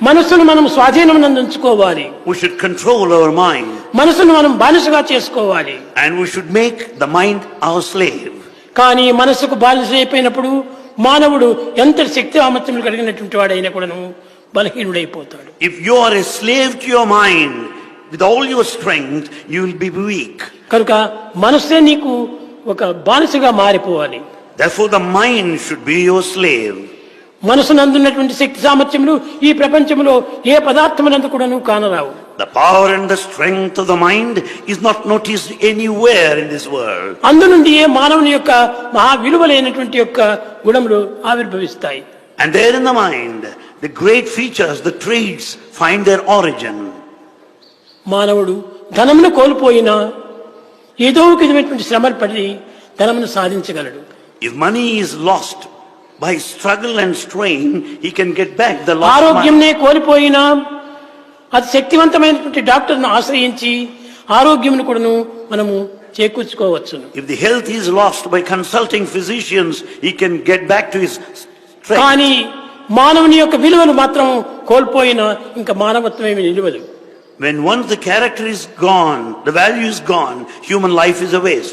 మనసును మనం స్వాధీనం ఉంచుకోవాలి. We should control our mind. మనసును మనం బానిసగా చేసుకోవాలి. And we should make the mind our slave. కానీ మనసుకు బానిస అయిపోయినప్పుడు మానవుడు ఎంత శక్తి సామర్థ్యములు కలిగినటువంటి వాడైనా కూడాను బలహీనుడైపోతాడు. If you are a slave to your mind, with all your strength, you will be weak. కనుక మనసే నీకు ఒక బానిసగా మారిపోవాలి. Therefore the mind should be your slave. మనసు నందున్నటువంటి శక్తి సామర్థ్యములు ఈ ప్రపంచంలో ఏ పదార్థమునందు కూడాను కానరావు. The power and the strength of the mind is not noticed anywhere in this world. అందు నుండి ఏ మానవుని యొక్క మహా విలువలైనటువంటి యొక్క గుణములు ఆవిర్భవిస్తాయి. And there in the mind, the great features, the traits find their origin. మానవుడు ధనమును కోల్పోయినా ఏదో ఒక విధమైనటువంటి శ్రమలు పడి ధనమును సాధించగలడు. If money is lost by struggle and strain, he can get back the lost money. ఆరోగ్యంనే కోల్పోయినా అది శక్తివంతమైనటువంటి డాక్టర్ను ఆశ్రయించి ఆరోగ్యమును కూడాను మనము చేకూర్చుకోవచ్చును. If the health is lost by consulting physicians, he can get back to his strength. కానీ మానవుని యొక్క విలువలు మాత్రం కోల్పోయినా ఇంకా మానవత్వం ఏమీ నిలవదు. When once the character is gone, the value is gone, human life is a waste.